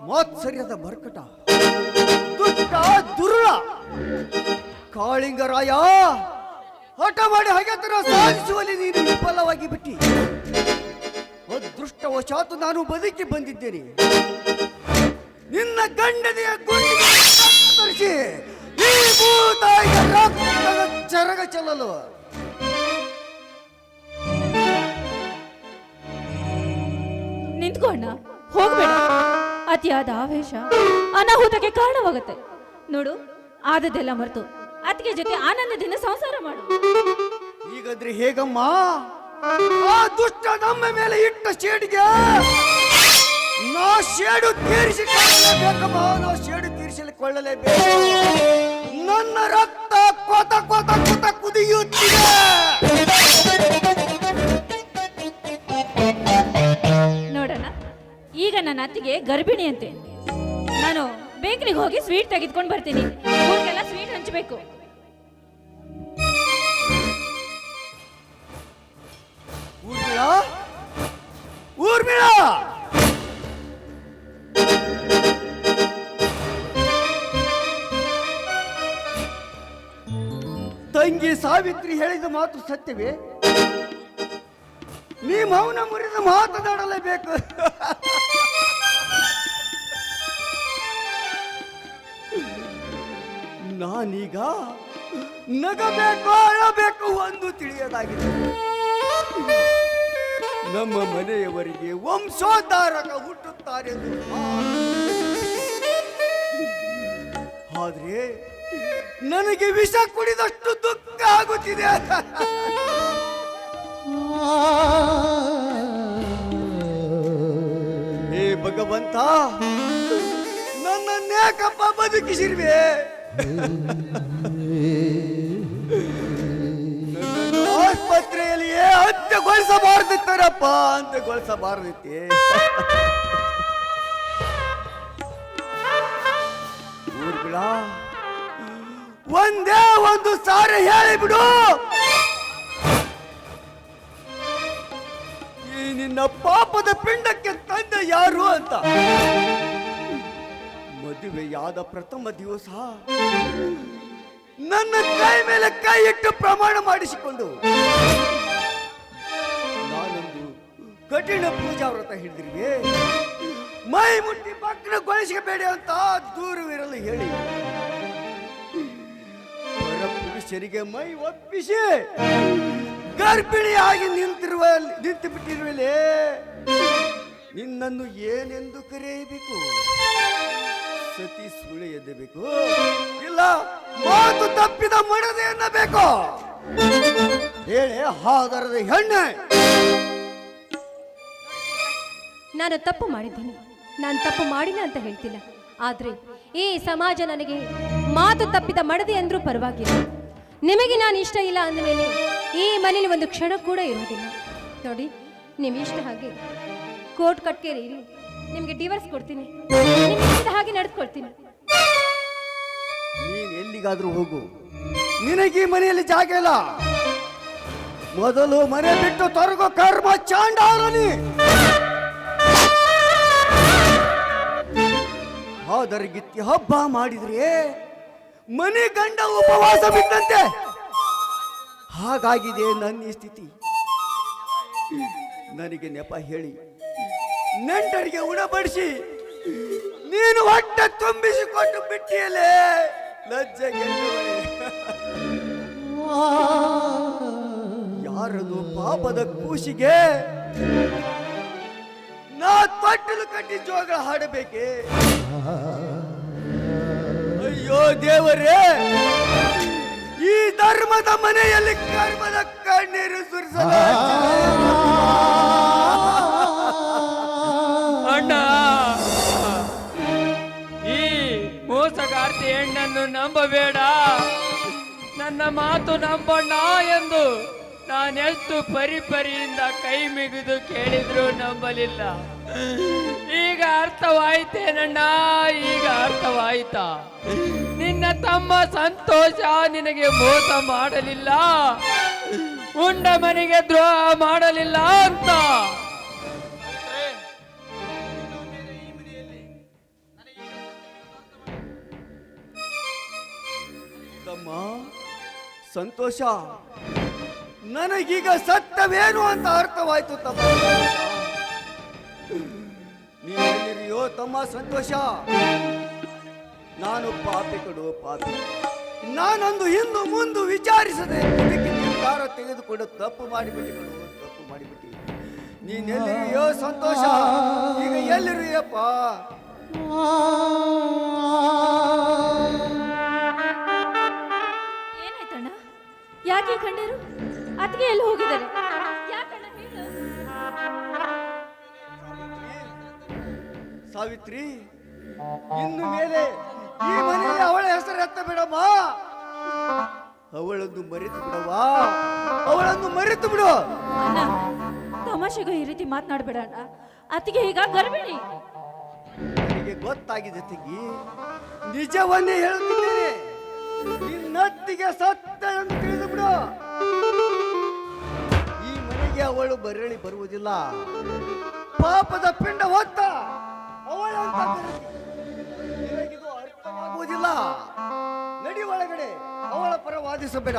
ಮಾತ್ಸರ್ಯದ ಬರ್ಕಟ, ದುಷ್ಟ ದುರುಳ ಕಾಳಿಂಗರಾಯ, ಹಠ ಮಾಡಿ ಹಗೆತನ ಸಾಧಿಸುವಲ್ಲಿ ನೀನು ವಿಫಲವಾಗಿ ಬಿಟ್ಟಿ. ಅದೃಷ್ಟವಶಾತು ನಾನು ಬದುಕಿ ಬಂದಿದ್ದೇನೆ. ನಿನ್ನ ಗಂಡನೆಯ ಗುಂಡಿಗೆ ತರಿಸಿ ಈ ಭೂತಾಯಿಯ ರಕ್ತದ ಚರಗ ಚೆಲ್ಲಲು ನಿಂತ್ಕೊಂಡ ಹೋಗ್ಬೇಡ. ಅತಿಯಾದ ಆವೇಶ ಅನಾಹುತಕ್ಕೆ ಕಾರಣವಾಗುತ್ತೆ. ನೋಡು, ಆದದ್ದೆಲ್ಲ ಮರೆತು ಅತ್ತಿಗೆ ಜೊತೆ ಆನಂದದಿಂದ ಸಂಸಾರ ಮಾಡು. ಈಗಾದ್ರೆ ಹೇಗಮ್ಮ? ಆ ದುಷ್ಟ ನಮ್ಮ ಮೇಲೆ ಇಟ್ಟ ಶೇಡಿಗೆ ನಾ ಶೇಡು ತೀರಿಸಿಕೊಳ್ಳಲೇಬೇಕಮ್ಮ. ನಾ ಶೇಡು ತೀರಿಸಿಕೊಳ್ಳಲೇಬೇಕು. ನನ್ನ ರಕ್ತ ಕೊತ ಕೊತ ಕೊತ ಕುದಿಯುತ್ತಿದೆ. ನೋಡೋಣ, ಈಗ ನನ್ನ ಅತ್ತಿಗೆ ಗರ್ಭಿಣಿ ಅಂತೆ. ನಾನು ಬೇಕರಿಗೆ ಹೋಗಿ ಸ್ವೀಟ್ ತೆಗೆದುಕೊಂಡು ಬರ್ತೀನಿ. ಊರಿಗೆಲ್ಲ ಸ್ವೀಟ್ ಹಂಚಬೇಕು. ಊರ್ಮಿಳಾ, ಊರ್ಮಿಳಾ, ತಂಗಿ ಸಾವಿತ್ರಿ ಹೇಳಿದ ಮಾತು ಸತ್ಯವೇ? ನೀ ಮೌನ ಮುರಿದು ಮಾತನಾಡಲೇಬೇಕು. ನಾನೀಗ ನಗಬೇಕು ಅಳಬೇಕು ಒಂದು ತಿಳಿಯಲಾಗಿದೆ. ನಮ್ಮ ಮನೆಯವರಿಗೆ ವಂಶೋದ್ಧಾರಕ ಹುಟ್ಟುತ್ತಾರೆ ಆದ್ರೆ ನನಗೆ ವಿಷ ಕುಡಿದಷ್ಟು ದುಃಖ ಆಗುತ್ತಿದೆ. ಹೇ ಭಗವಂತ, ನನ್ನನ್ನೇಕಪ್ಪ ಬದುಕಿಸಿರುವೆ? ಆಸ್ಪತ್ರೆಯಲ್ಲಿಯೇ ಅಂತ್ಯಗೊಳಿಸಬಾರ್ದಿತ್ತರಪ್ಪ, ಅಂತ್ಯಗೊಳಿಸಬಾರ್ದಿತ್ತೆ. ಊರ್ಗಳ ಒಂದೇ ಒಂದು ಸಾರಿ ಹೇಳಿಬಿಡು, ಈ ನಿನ್ನ ಪಾಪದ ಪಿಂಡಕ್ಕೆ ತಂದೆ ಯಾರು ಅಂತ. ಮದುವೆಯಾದ ಪ್ರಥಮ ದಿವಸ ನನ್ನ ಕೈ ಮೇಲೆ ಕೈ ಇಟ್ಟು ಪ್ರಮಾಣ ಮಾಡಿಸಿಕೊಂಡು ನಾನೊಂದು ಕಠಿಣ ಪೂಜಾ ವ್ರತ ಹಿಡಿದಿರುವೆ. ಮೈ ಮುಟ್ಟಿ ಭಗ್ನಗೊಳಿಸಬೇಡಿ ಅಂತ ದೂರವಿರಲು ಹೇಳಿ ಪುರುಷರಿಗೆ ಮೈ ಒಪ್ಪಿಸಿ ಗರ್ಭಿಣಿಯಾಗಿ ನಿಂತು ಬಿಟ್ಟಿರುವಲೇ. ನಿನ್ನನ್ನು ಏನೆಂದು ಕರೆಯಬೇಕು? ಸತಿ ಸುಳ್ಳು ಎದ್ದಬೇಕು, ಇಲ್ಲ ಮಾತು ತಪ್ಪಿದ ಮಡದೆ ಎನ್ನಬೇಕು? ಹೇಳಿ ಹಾದರದ ಹೆಣ್ಣೆ. ನಾನು ತಪ್ಪು ಮಾಡಿದ್ದೀನಿ. ನಾನು ತಪ್ಪು ಮಾಡಿಲ್ಲ ಅಂತ ಹೇಳ್ತಿಲ್ಲ. ಆದ್ರೆ ಈ ಸಮಾಜ ನನಗೆ ಮಾತು ತಪ್ಪಿದ ಮಡದೆ ಅಂದ್ರೂ ಪರವಾಗಿಲ್ಲ. ನಿಮಗೆ ನಾನು ಇಷ್ಟ ಇಲ್ಲ ಅಂದಮೇಲೆ ಈ ಮನೇಲಿ ಒಂದು ಕ್ಷಣ ಕೂಡ ಇರುವುದಿಲ್ಲ. ನೋಡಿ, ನಿಮ್ ಇಷ್ಟ ಹಾಗೆ ಕೋರ್ಟ್ ಕಟ್ಕೇರಿ ಇರಿ, ನಿಮ್ಗೆ ಡಿವೋರ್ಸ್ ಕೊಡ್ತೀನಿ. ನಿಮ್ಗೆ ಹಾಗೆ ನಡೆದುಕೊಳ್ತೀನಿ. ನೀನ್ ಎಲ್ಲಿಗಾದ್ರೂ ಹೋಗು, ನಿನಗೆ ಈ ಮನೆಯಲ್ಲಿ ಜಾಗ ಇಲ್ಲ. ಮೊದಲು ಮನೆ ಬಿಟ್ಟು ತೊರಗೋ ಕರ್ಮ ಚಾಂಡಾಲನಿ. ಹಾದರಗಿತ್ತಿ ಹಬ್ಬ ಮಾಡಿದ್ರೆ ಮನೆ ಗಂಡ ಉಪವಾಸ ಬಿದ್ದಂತೆ. ಹಾಗಾಗಿದೆ ನನ್ನ ಸ್ಥಿತಿ. ನನಗೆ ನೆಪ ಹೇಳಿ ನೆಂಟರಿಗೆ ಉಣಬಡಿಸಿ ನೀನು ಹೊಟ್ಟೆ ತುಂಬಿಸಿಕೊಂಡು ಬಿಟ್ಟಿಯಲೇ ಲಜ್ಜೆಗೆ. ಯಾರದು ಪಾಪದ ಕೂಸಿಗೆ ನಾ ತೊಟ್ಟಲು ಕಟ್ಟಿ ಜೋಗಳ ಹಾಡಬೇಕೆ? ಅಯ್ಯೋ ದೇವರೇ, ಈ ಧರ್ಮದ ಮನೆಯಲ್ಲಿ ಕರ್ಮದ ಕಣ್ಣೀರು ಸುರಿಸಲ. ಅಣ್ಣ, ಈ ಮೋಸಗಾರ್ತಿ ಹೆಣ್ಣನ್ನು ನಂಬಬೇಡ. ನನ್ನ ಮಾತು ನಂಬಣ್ಣ ಎಂದು ನಾನೆಷ್ಟು ಪರಿಪರಿಯಿಂದ ಕೈ ಮುಗಿದು ಕೇಳಿದ್ರು ನಂಬಲಿಲ್ಲ. ಈಗ ಅರ್ಥವಾಯ್ತೇನಣ್ಣ, ಈಗ ಅರ್ಥವಾಯ್ತಾ? ನಿನ್ನ ತಮ್ಮ ಸಂತೋಷ ನಿನಗೆ ಮೋಸ ಮಾಡಲಿಲ್ಲ, ಉಂಡ ಮನೆಗೆ ದ್ರೋಹ ಮಾಡಲಿಲ್ಲ ಅಂತ. ಸಂತೋಷ, ನನಗೀಗ ಸತ್ಯವೇನು ಅಂತ ಅರ್ಥವಾಯ್ತು ತಮ್ಮ. ನೀನೆಲ್ಲಿದೆಯೋ ತಮ್ಮ ಸಂತೋಷ? ನಾನು ಪಾಪಿ ಕಡು ಪಾಪಿ. ನಾನೊಂದು ಹಿಂದು ಮುಂದು ವಿಚಾರಿಸದೆ ಇದಕ್ಕೆ ನಿರ್ಧಾರ ತೆಗೆದುಕೊಂಡು ತಪ್ಪು ಮಾಡಿಬಿಟ್ಟು ನೀನೆಲ್ಲಿದೆಯೋ ಸಂತೋಷ? ಈಗ ಎಲ್ಲಿರುಯಪ್ಪ? ಏನಾಯ್ತಣ್ಣ? ಯಾಕೆ ಕಂಡರು? ಅತ್ತಿಗೆ ಎಲ್ಲಿ ಹೋಗಿದ್ದಾರೆ? ಯಾಕಣ್ಣ ಹೇಳು? ಸಾವಿತ್ರಿ, ಇನ್ನು ಮೇಲೆ ಈ ಮನೆಯಲ್ಲಿ ಅವಳ ಹೆಸರು ಎತ್ತ ಬಿಡಮ್ಮ. ಅವಳನ್ನು ಮರೆತು ಬಿಡವಾ, ಅವಳನ್ನು ಮರೆತು ಬಿಡು. ಅಣ್ಣ, ತಮಾಷೆಗೂ ಈ ರೀತಿ ಮಾತನಾಡಬೇಡ ಅಣ್ಣ. ಅತ್ತಿಗೆ ಈಗ ಗರ್ಭಿಣಿ. ನನಗೆ ಗೊತ್ತಾಗಿದೆ ತಂಗಿ, ನಿಜವನ್ನೇ ಹೇಳುತ್ತಿದ್ದೇನೆ. ನಿನ್ನತ್ತಿಗೆ ಸತ್ಯ ಎಂದು ತಿಳಿದು ಬಿಡು. ಈ ಮನೆಗೆ ಅವಳು ಬರಳಿ ಬರುವುದಿಲ್ಲ. ಪಾಪದ ಪಿಂಡ ಹೊತ್ತ ಅವಳಂತ ನಿನಗಿದು ಅರ್ಥವಾಗುವುದಿಲ್ಲ. ನಡಿ ಒಳಗಡೆ, ಅವಳ ಪರ ವಾದಿಸಬೇಡ.